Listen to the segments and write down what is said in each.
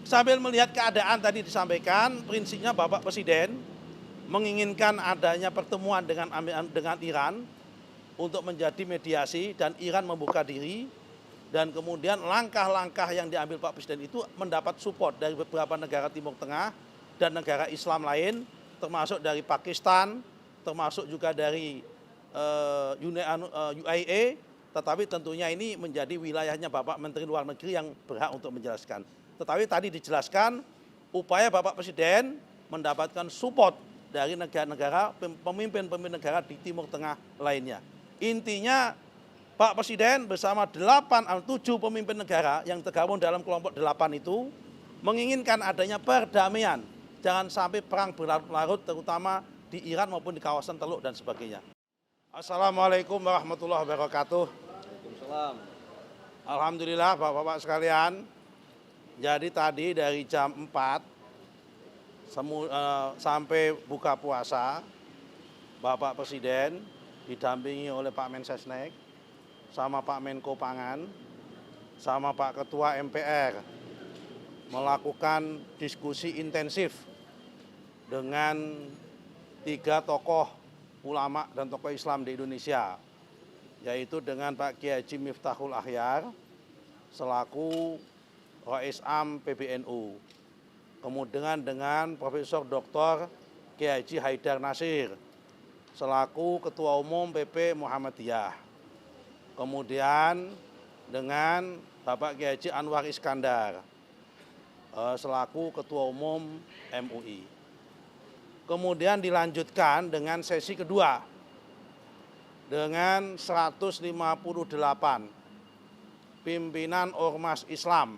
Sambil melihat keadaan tadi disampaikan, prinsipnya Bapak Presiden menginginkan adanya pertemuan dengan Iran untuk menjadi mediasi dan Iran membuka diri, dan kemudian langkah-langkah yang diambil Pak Presiden itu mendapat support dari beberapa negara Timur Tengah dan negara Islam lain, termasuk dari Pakistan, termasuk juga dari UAE, tetapi tentunya ini menjadi wilayahnya Bapak Menteri Luar Negeri yang berhak untuk menjelaskan. Tetapi tadi dijelaskan upaya Bapak Presiden mendapatkan support dari negara-negara, pemimpin-pemimpin negara di Timur Tengah lainnya. Intinya Pak Presiden bersama 7 pemimpin negara yang tergabung dalam kelompok 8 itu menginginkan adanya perdamaian. Jangan sampai perang berlarut-larut terutama di Iran maupun di kawasan Teluk dan sebagainya. Assalamualaikum warahmatullahi wabarakatuh. Waalaikumsalam. Alhamdulillah Bapak-Bapak sekalian. Jadi tadi dari jam 4 sampai buka puasa, Bapak Presiden didampingi oleh Pak Mensesnek, sama Pak Menko Pangan, sama Pak Ketua MPR, melakukan diskusi intensif dengan 3 tokoh ulama dan tokoh Islam di Indonesia, yaitu dengan Pak Kiai Haji Miftahul Akhyar selaku Rais Am PBNU, kemudian dengan Profesor Dr. Kiai Haji Haidar Nasir selaku Ketua Umum PP Muhammadiyah, kemudian dengan Bapak Kiai Haji Anwar Iskandar selaku Ketua Umum MUI. Kemudian dilanjutkan dengan sesi kedua dengan 158 pimpinan ormas Islam.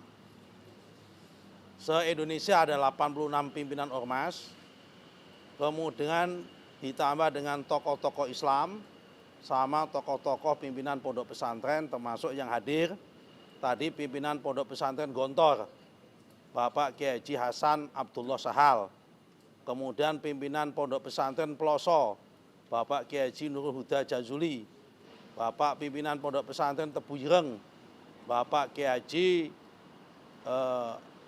Se-Indonesia ada 86 pimpinan ormas, kemudian ditambah dengan tokoh-tokoh Islam sama tokoh-tokoh pimpinan pondok pesantren, termasuk yang hadir tadi pimpinan pondok pesantren Gontor, Bapak Kiai Haji Hasan Abdullah Sahal, kemudian pimpinan pondok pesantren Peloso, Bapak Kiai Haji Nurul Huda Jazuli, Bapak pimpinan pondok pesantren Tebu Ireng, Bapak Kiai Haji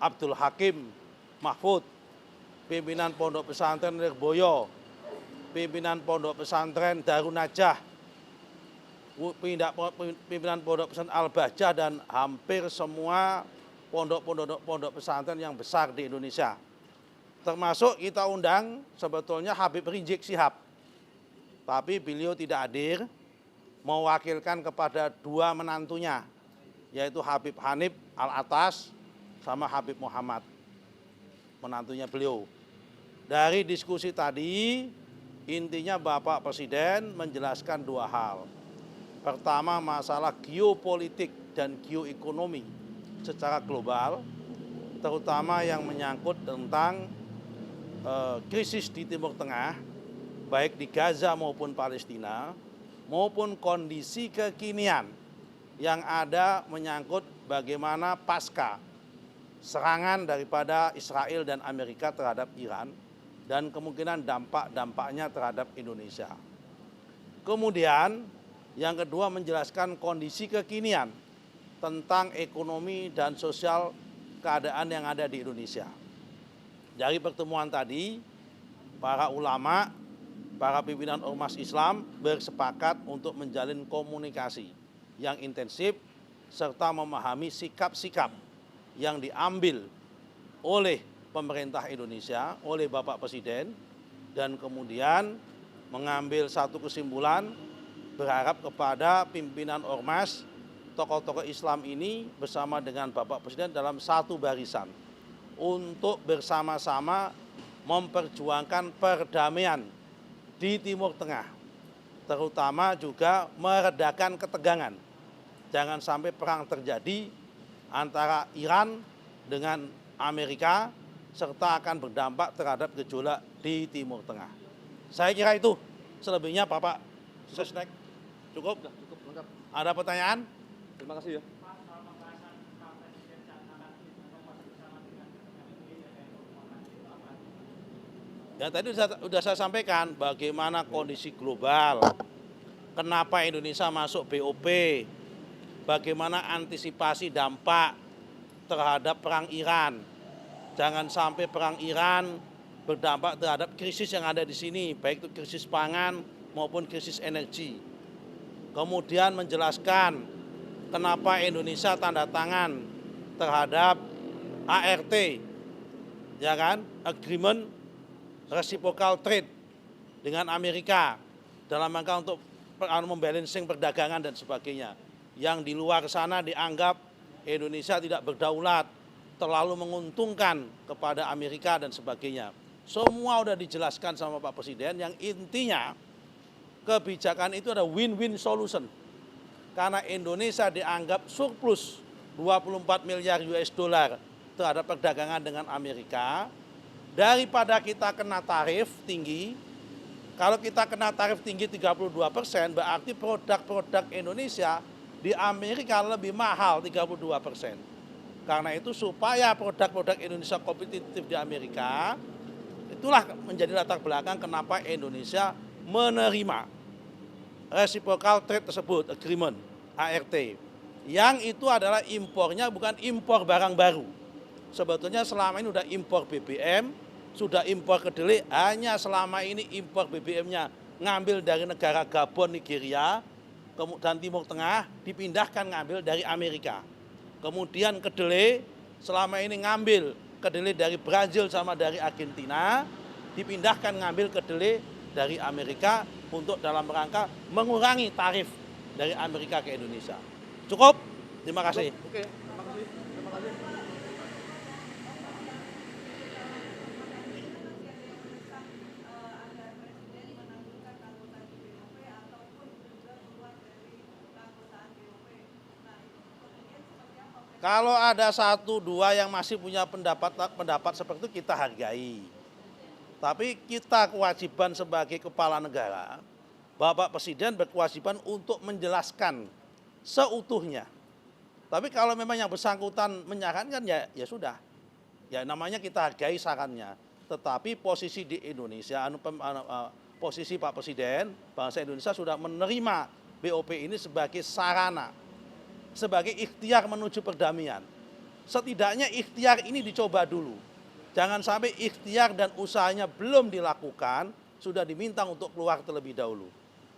Abdul Hakim Mahfud, pimpinan pondok pesantren Lirboyo, pimpinan pondok pesantren Darun Najah, pimpinan pondok pesantren Al-Bahjah, dan hampir semua pondok pesantren yang besar di Indonesia. Termasuk kita undang sebetulnya Habib Rizik Syihab, tapi beliau tidak hadir, mewakilkan kepada 2 menantunya, yaitu Habib Hanif Al-Atas sama Habib Muhammad, menantunya beliau. Dari diskusi tadi, intinya Bapak Presiden menjelaskan 2 hal. Pertama, masalah geopolitik dan geoekonomi secara global, terutama yang menyangkut tentang krisis di Timur Tengah, baik di Gaza maupun Palestina, maupun kondisi kekinian yang ada menyangkut bagaimana pasca serangan daripada Israel dan Amerika terhadap Iran dan kemungkinan dampak-dampaknya terhadap Indonesia. Kemudian yang kedua menjelaskan kondisi kekinian tentang ekonomi dan sosial keadaan yang ada di Indonesia. Dari pertemuan tadi, para ulama, para pimpinan ormas Islam bersepakat untuk menjalin komunikasi yang intensif serta memahami sikap-sikap yang diambil oleh pemerintah Indonesia, oleh Bapak Presiden, dan kemudian mengambil satu kesimpulan, berharap kepada pimpinan ormas, tokoh-tokoh Islam ini bersama dengan Bapak Presiden dalam satu barisan untuk bersama-sama memperjuangkan perdamaian di Timur Tengah, terutama juga meredakan ketegangan. Jangan sampai perang terjadi antara Iran dengan Amerika serta akan berdampak terhadap gejolak di Timur Tengah. Saya kira itu. Selebihnya Bapak Sesnek. Cukup? Cukup, lengkap. Ada pertanyaan? Terima kasih ya. Ya tadi sudah saya sampaikan bagaimana kondisi global, kenapa Indonesia masuk BOP, bagaimana antisipasi dampak terhadap perang Iran, Jangan sampai perang Iran berdampak terhadap krisis yang ada di sini, baik itu krisis pangan maupun krisis energi. Kemudian menjelaskan kenapa Indonesia tanda tangan terhadap ART, ya kan, Agreement Reciprocal Trade dengan Amerika dalam rangka untuk membalancing perdagangan dan sebagainya. Yang di luar sana dianggap Indonesia tidak berdaulat, terlalu menguntungkan kepada Amerika dan sebagainya. Semua sudah dijelaskan sama Pak Presiden, yang intinya kebijakan itu ada win-win solution. Karena Indonesia dianggap surplus 24 miliar US dollar terhadap perdagangan dengan Amerika. Daripada kita kena tarif tinggi, kalau kita kena tarif tinggi 32%, berarti produk-produk Indonesia di Amerika lebih mahal 32%. Karena itu supaya produk-produk Indonesia kompetitif di Amerika, itulah menjadi latar belakang kenapa Indonesia menerima Reciprocal Trade tersebut, Agreement, ART. Yang itu adalah impornya bukan impor barang baru. Sebetulnya selama ini sudah impor BBM, sudah impor kedelai, hanya selama ini impor BBM-nya ngambil dari negara Gabon, Nigeria, dan Timur Tengah, dipindahkan ngambil dari Amerika. Kemudian kedelai selama ini ngambil kedelai dari Brazil sama dari Argentina, dipindahkan ngambil kedelai dari Amerika untuk dalam rangka mengurangi tarif dari Amerika ke Indonesia. Cukup? Terima kasih. Oke, terima kasih. Terima kasih. Kalau ada satu dua yang masih punya pendapat seperti itu, kita hargai. Tapi kita kewajiban sebagai kepala negara, Bapak Presiden berkewajiban untuk menjelaskan seutuhnya. Tapi kalau memang yang bersangkutan menyarankan, ya sudah. Ya namanya kita hargai sarannya. Tetapi posisi di Indonesia, posisi Pak Presiden, bangsa Indonesia sudah menerima BOP ini sebagai sarana, sebagai ikhtiar menuju perdamaian. Setidaknya ikhtiar ini dicoba dulu. Jangan sampai ikhtiar dan usahanya belum dilakukan, sudah diminta untuk keluar terlebih dahulu.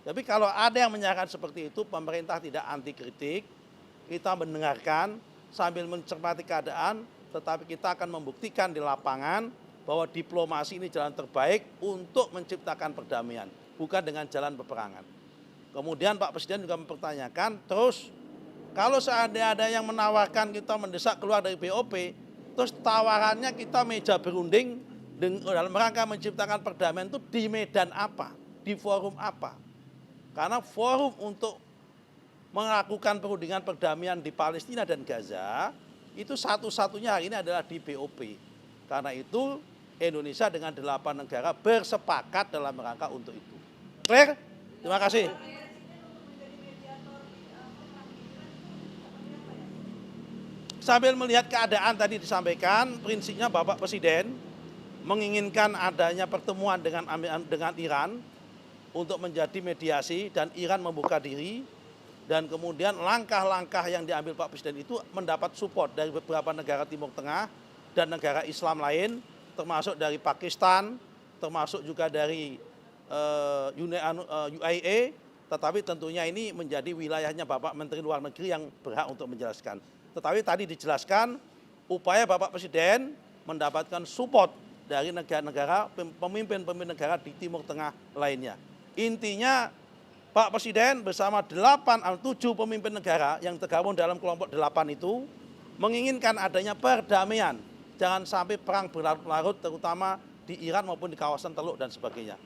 Tapi kalau ada yang menyarankan seperti itu, pemerintah tidak anti kritik, kita mendengarkan sambil mencermati keadaan, tetapi kita akan membuktikan di lapangan bahwa diplomasi ini jalan terbaik untuk menciptakan perdamaian, bukan dengan jalan peperangan. Kemudian Pak Presiden juga mempertanyakan, terus kalau seandainya ada yang menawarkan kita mendesak keluar dari BOP, terus tawarannya kita meja berunding dalam rangka menciptakan perdamaian itu di medan apa? Di forum apa? Karena forum untuk melakukan perundingan perdamaian di Palestina dan Gaza, itu satu-satunya hari ini adalah di BOP. Karena itu Indonesia dengan 8 negara bersepakat dalam rangka untuk itu. Clear? Terima kasih. Sambil melihat keadaan tadi disampaikan, prinsipnya Bapak Presiden menginginkan adanya pertemuan dengan Iran untuk menjadi mediasi dan Iran membuka diri, dan kemudian langkah-langkah yang diambil Pak Presiden itu mendapat support dari beberapa negara Timur Tengah dan negara Islam lain, termasuk dari Pakistan, termasuk juga dari UAE, tetapi tentunya ini menjadi wilayahnya Bapak Menteri Luar Negeri yang berhak untuk menjelaskan. Tetapi tadi dijelaskan upaya Bapak Presiden mendapatkan support dari negara-negara, pemimpin-pemimpin negara di Timur Tengah lainnya. Intinya Pak Presiden bersama 7 pemimpin negara yang tergabung dalam kelompok 8 itu menginginkan adanya perdamaian. Jangan sampai perang berlarut-larut terutama di Iran maupun di kawasan Teluk dan sebagainya.